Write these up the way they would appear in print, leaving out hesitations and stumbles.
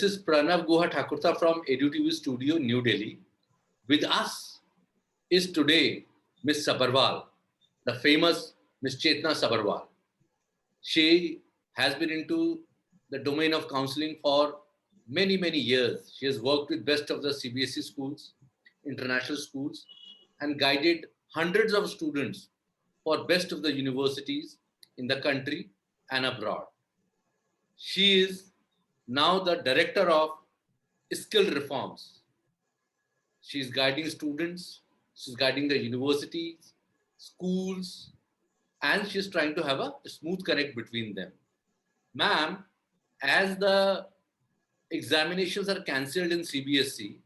This is Pranav Guha Thakurta from EduTV Studio, New Delhi. With us is today Miss Sabharwal, the famous Miss Chetna Sabharwal. She has been into the domain of counseling for many, many years. She has worked with best of the CBSE schools, international schools, and guided hundreds of students for best of the universities in the country and abroad. She is now the director of skill reforms. She is guiding students, she's guiding the universities, schools, and she's trying to have a smooth connect between them. Ma'am, as the examinations are cancelled in CBSE,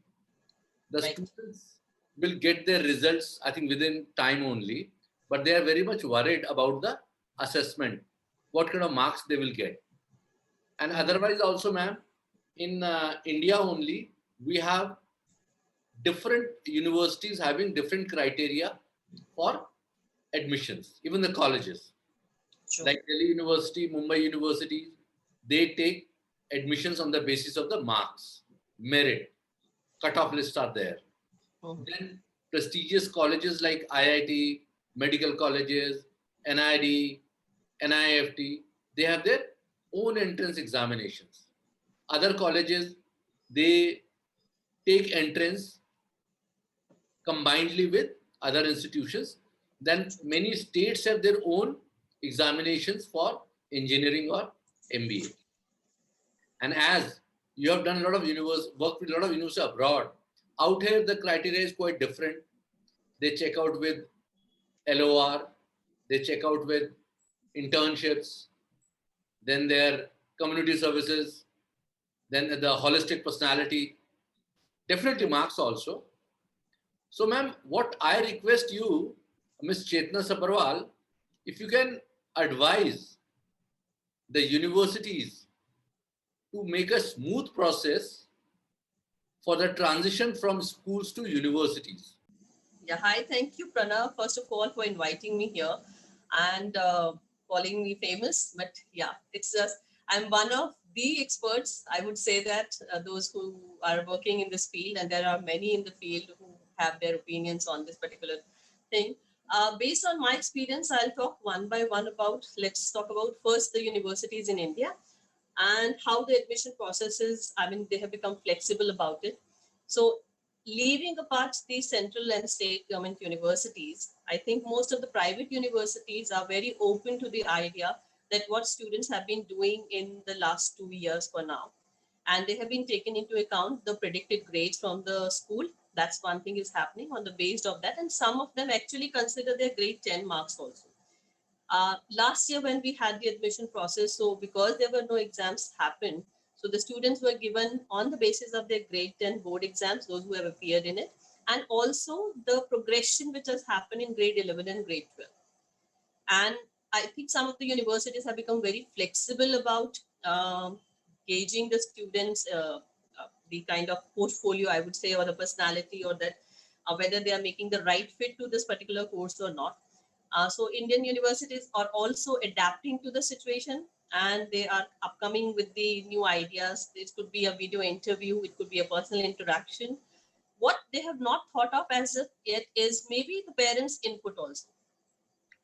the students will get their results, I think, within time only, but they are very much worried about the assessment, what kind of marks they will get. And otherwise also, ma'am, in India only, we have different universities having different criteria for admissions, even the colleges. Sure. Like Delhi University, Mumbai University, they take admissions on the basis of the marks, merit, cut-off lists are there. Then prestigious colleges like IIT, medical colleges, NID, NIFT, they have their own entrance examinations. Other colleges, they take entrance combinedly with other institutions. Then many states have their own examinations for engineering or MBA. And as you have done a lot of work with a lot of universities abroad, out here the criteria is quite different. They check out with LOR, they check out with internships, then their community services, then the holistic personality, definitely marks also. So ma'am, what I request you, Ms. Chetna Sabharwal, if you can advise the universities to make a smooth process for the transition from schools to universities. Yeah, hi, thank you, Pranav, first of all, for inviting me here and calling me famous. But yeah, it's just, I'm one of the experts, I would say that those who are working in this field, and there are many in the field who have their opinions on this particular thing. Based on my experience, I'll talk one by one about, let's talk about first the universities in India and how the admission processes, I mean, they have become flexible about it. So leaving apart the central and state government universities, I think most of the private universities are very open to the idea that what students have been doing in the last 2 years for now. And they have been taken into account the predicted grades from the school. That's one thing is happening on the basis of that. And some of them actually consider their grade 10 marks also. Last year when we had the admission process, so because there were no exams happened, so the students were given on the basis of their grade 10 board exams, those who have appeared in it, and also the progression which has happened in grade 11 and grade 12. And I think some of the universities have become very flexible about gauging the students, the kind of portfolio, I would say, or the personality, or that whether they are making the right fit to this particular course or not. So Indian universities are also adapting to the situation, and they are upcoming with the new ideas. This could be a video interview, it could be a personal interaction. What they have not thought of as of yet is maybe the parents' input also.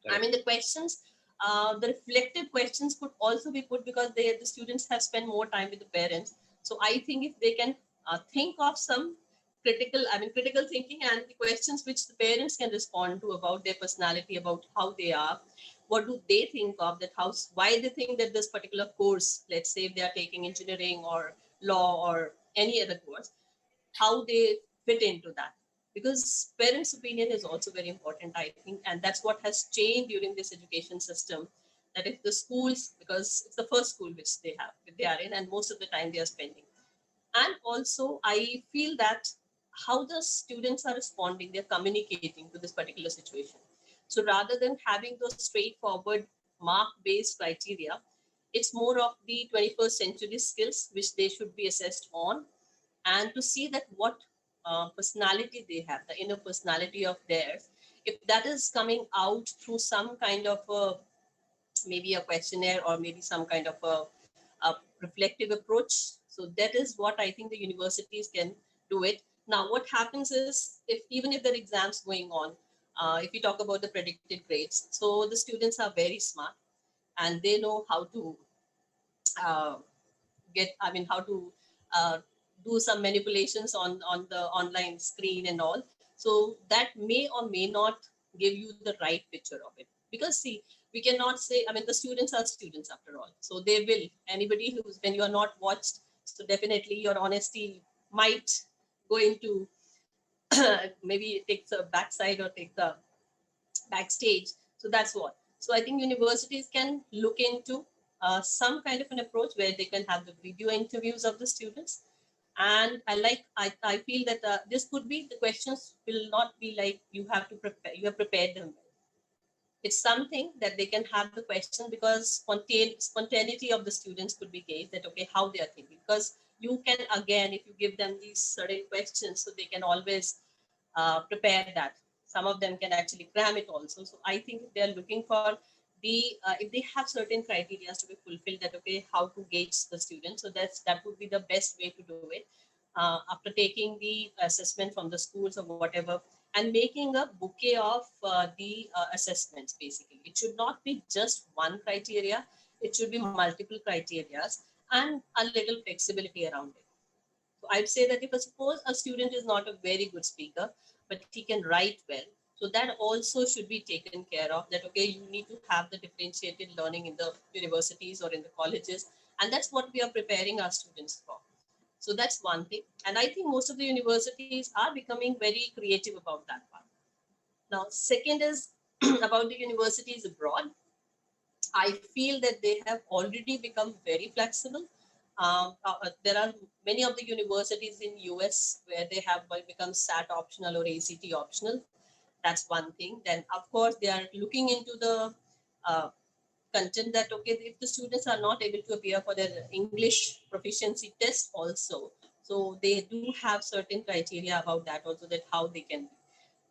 Right. I mean, the questions, the reflective questions could also be put because the students have spent more time with the parents. So I think if they can think of some critical thinking and the questions which the parents can respond to about their personality, about how they are, what do they think of that house, why they think that this particular course, let's say if they are taking engineering or law or any other course, how they fit into that. Because parents' opinion is also very important, I think, and that's what has changed during this education system. That if the schools, because it's the first school which they are in, and most of the time they are spending. And also, I feel that how the students are responding, they're communicating to this particular situation. So rather than having those straightforward mark-based criteria, it's more of the 21st century skills which they should be assessed on, and to see that what personality they have, the inner personality of theirs, if that is coming out through some kind of maybe a questionnaire or maybe some kind of a reflective approach, So that is what I think the universities can do it. Now, what happens is, if even if there are exams going on, if we talk about the predicted grades, so the students are very smart and they know how to uh, how to uh, do some manipulations on the online screen and all. So that may or may not give you the right picture of it, because see, we cannot say, I mean, the students are students after all, so they will, anybody who's, when you are not watched, so definitely your honesty might go into maybe take the backside or take the backstage. So that's what. So I think universities can look into some kind of an approach where they can have the video interviews of the students. And I feel that this could be, the questions will not be like you have to prepare, you have prepared them. It's something that they can have the question, because spontaneity of the students could be gauged, that okay, how they are thinking, because you can, again, if you give them these certain questions, so they can always prepare that. Some of them can actually cram it also. So I think if they are looking for if they have certain criteria to be fulfilled, that okay, how to gauge the student, so that would be the best way to do it. After taking the assessment from the schools or whatever, and making a bouquet of the assessments, basically it should not be just one criteria, it should be multiple criterias, and a little flexibility around it. So I'd say that if suppose a student is not a very good speaker, but he can write well, so that also should be taken care of. That okay, you need to have the differentiated learning in the universities or in the colleges, and that's what we are preparing our students for. So that's one thing, and I think most of the universities are becoming very creative about that part. Now, second is about the universities abroad. I feel that they have already become very flexible. There are many of the universities in US where they have become SAT optional or ACT optional. That's one thing. Then, of course, they are looking into the uh, content, that okay, if the students are not able to appear for their English proficiency test also, so they do have certain criteria about that also, that how they can be.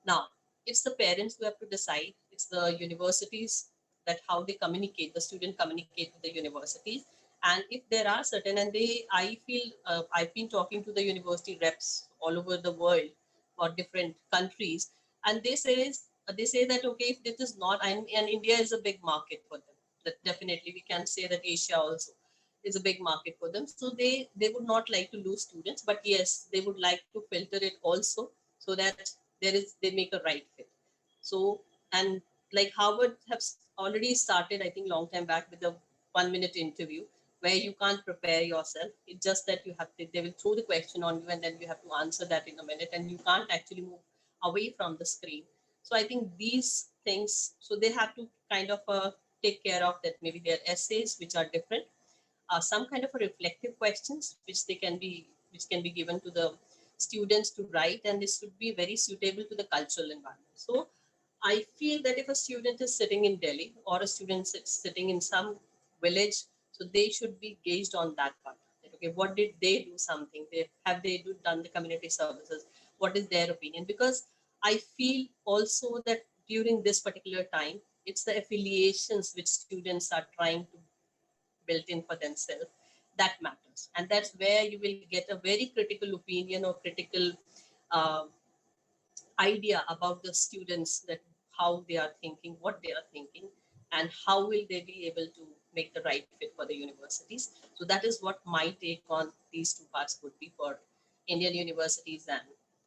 Now, it's the parents who have to decide. It's the universities, that how they communicate, the student communicate with the universities. And if there are certain, and I feel, I've been talking to the university reps all over the world for different countries, and they say that okay, if this is not, and India is a big market for them. That definitely we can say that Asia also is a big market for them. So they would not like to lose students, but yes, they would like to filter it also, so that they make a right fit. So, and like Harvard has already started, I think long time back, with the 1 minute interview, where you can't prepare yourself. It's just that you have to, they will throw the question on you, and then you have to answer that in a minute, and you can't actually move away from the screen. So I think these things, so they have to kind of take care of that. Maybe their essays, which are different, some kind of a reflective questions, which can be given to the students to write, and this should be very suitable to the cultural environment. So I feel that if a student is sitting in Delhi, or a student sitting in some village, so they should be gauged on that part. That, okay, what did they do something? Done the community services? What is their opinion? Because I feel also that during this particular time, it's the affiliations which students are trying to built in for themselves that matters, and that's where you will get a very critical opinion or critical uh, idea about the students, that how they are thinking, what they are thinking, and how will they be able to make the right fit for the universities. So that is what my take on these two parts would be for Indian universities and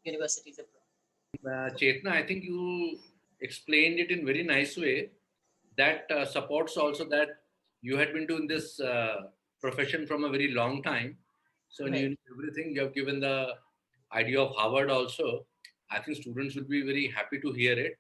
universities abroad. Chetna, I think you explained it in very nice way. That supports also that you had been doing this profession from a very long time. So, and you Right. know everything. You have given the idea of Harvard also. I think students would be very happy to hear it.